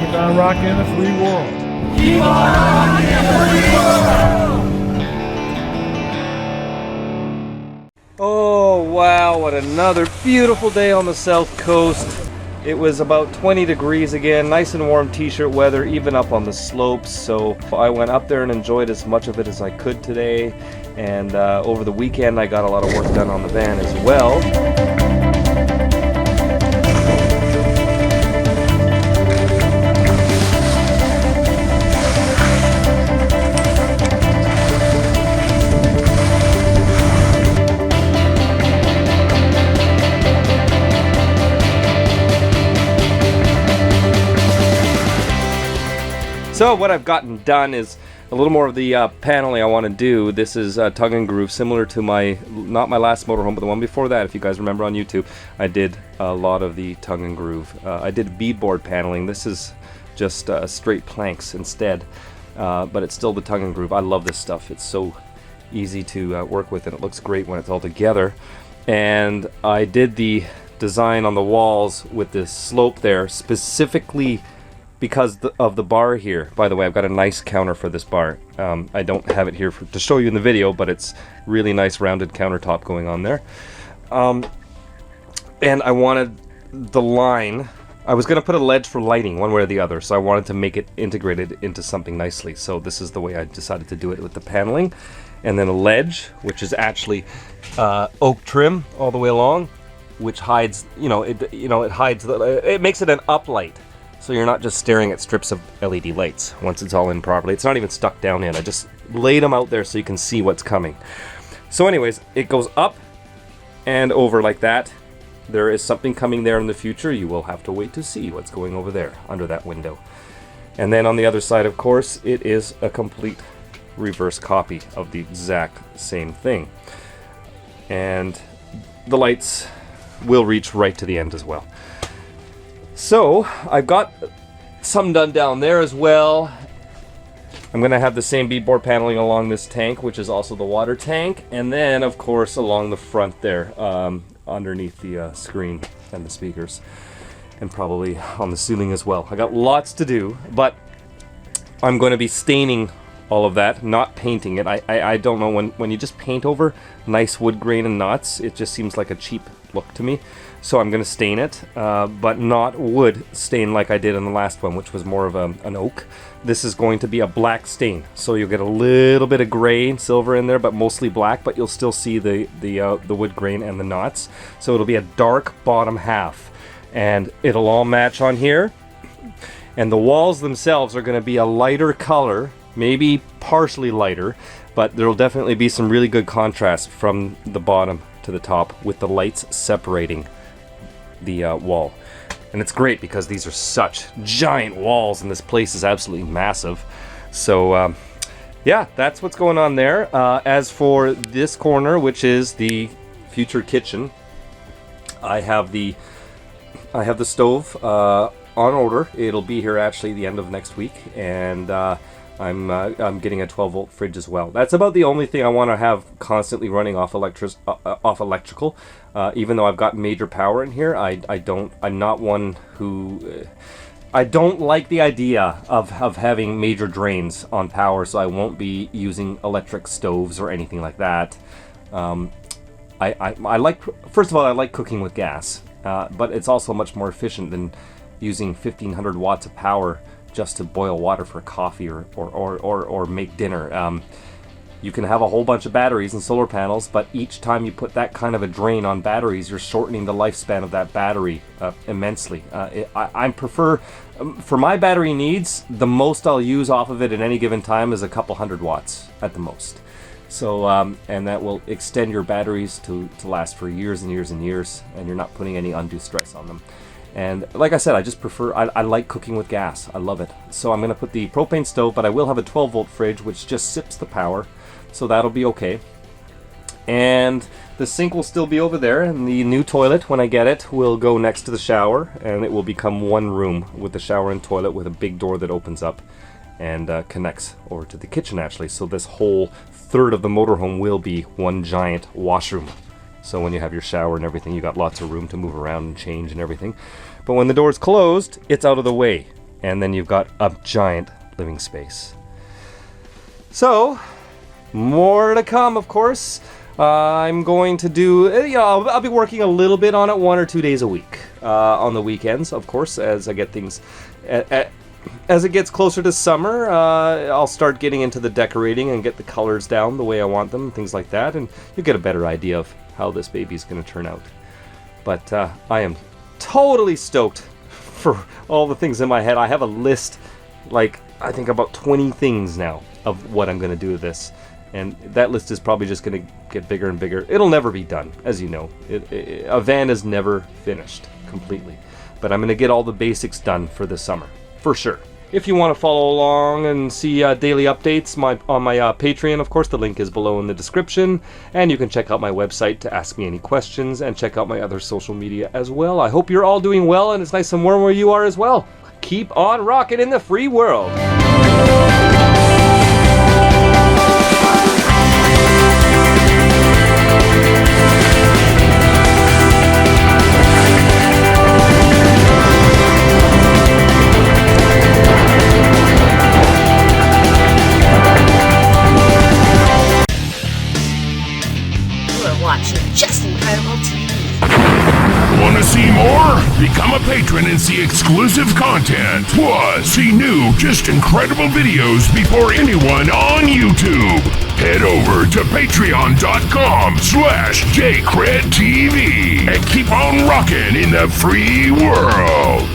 Keep on rocking the free world. Keep on rocking the free world! Oh wow, what another beautiful day on the south coast. It was about 20 degrees again, nice and warm t-shirt weather, even up on the slopes. So I went up there and enjoyed as much of it as I could today. And over the weekend I got a lot of work done on the van as well. So what I've gotten done is a little more of the paneling I want to do. This is tongue and groove, similar to not my last motorhome, but the one before that. If you guys remember on YouTube, I did a lot of the tongue and groove. I did beadboard paneling. This is just straight planks instead, but it's still the tongue and groove. I love this stuff. It's so easy to work with, and it looks great when it's all together. And I did the design on the walls with this slope there, specifically because of the bar here. By the way, I've got a nice counter for this bar. I don't have it here to show you in the video, but it's really nice rounded countertop going on there. And I wanted the line, I was going to put a ledge for lighting one way or the other, so I wanted to make it integrated into something nicely. So this is the way I decided to do it with the paneling. And then a ledge, which is actually oak trim all the way along, which hides, it hides, it makes it an uplight. So you're not just staring at strips of LED lights once it's all in properly. It's not even stuck down in. I just laid them out there so you can see what's coming. So anyways, it goes up and over like that. There is something coming there in the future. You will have to wait to see what's going over there under that window. And then on the other side, of course, it is a complete reverse copy of the exact same thing. And the lights will reach right to the end as well. So I've got some done down there as well. I'm going to have the same beadboard paneling along this tank, which is also the water tank, and then of course along the front there, underneath the screen and the speakers, and probably on the ceiling as well. I got lots to do, but I'm going to be staining all of that, not painting it. I don't know, when you just paint over nice wood grain and knots, it just seems like a cheap look to me. So I'm going to stain it, but not wood stain like I did in the last one, which was more of an oak. This is going to be a black stain, so you'll get a little bit of gray and silver in there, but mostly black, but you'll still see the wood grain and the knots. So it'll be a dark bottom half, and it'll all match on here. And the walls themselves are going to be a lighter color, maybe partially lighter, but there'll definitely be some really good contrast from the bottom to the top with the lights separating the wall. And it's great because these are such giant walls and this place is absolutely massive. So yeah, that's what's going on there. As for this corner, which is the future kitchen, I have the stove on order. It'll be here actually the end of next week, and I'm getting a 12-volt fridge as well. That's about the only thing I want to have constantly running off electrical. Even though I've got major power in here, I'm not one who I don't like the idea of having major drains on power, so I won't be using electric stoves or anything like that. I like, first of all, I like cooking with gas, but it's also much more efficient than using 1500 watts of power just to boil water for coffee or make dinner. You can have a whole bunch of batteries and solar panels, but each time you put that kind of a drain on batteries, you're shortening the lifespan of that battery immensely. I prefer, for my battery needs, the most I'll use off of it at any given time is a couple hundred watts at the most. So, and that will extend your batteries to last for years and years and years, and you're not putting any undue stress on them. And like I said, I just prefer, I like cooking with gas. I love it. So I'm going to put the propane stove, but I will have a 12-volt fridge, which just sips the power. So that'll be okay. And the sink will still be over there, and the new toilet, when I get it, will go next to the shower, and it will become one room with the shower and toilet with a big door that opens up and connects over to the kitchen, actually. So this whole third of the motorhome will be one giant washroom. So when you have your shower and everything, you got lots of room to move around and change and everything. But when the door's closed, it's out of the way. and then you've got a giant living space. So, more to come, of course. I'm going to do, I'll be working a little bit on it 1 or 2 days a week. On the weekends, of course, as I get things, as it gets closer to summer, I'll start getting into the decorating and get the colors down the way I want them, things like that, and you'll get a better idea of how this baby's going to turn out. But I am totally stoked for all the things in my head. I have a list, like, I think about 20 things now of what I'm going to do with this. And that list is probably just going to get bigger and bigger. It'll never be done, as you know. A van is never finished completely. But I'm going to get all the basics done for the summer, for sure. If you want to follow along and see daily updates on my Patreon, of course, the link is below in the description. And you can check out my website to ask me any questions and check out my other social media as well. I hope you're all doing well and it's nice and warm where you are as well. Keep on rocking in the free world. Watching Just Incredible TV. Want to see more? Become a patron and see exclusive content. Plus, see new Just Incredible videos before anyone on YouTube. Head over to patreon.com/JCredTV and keep on rocking in the free world.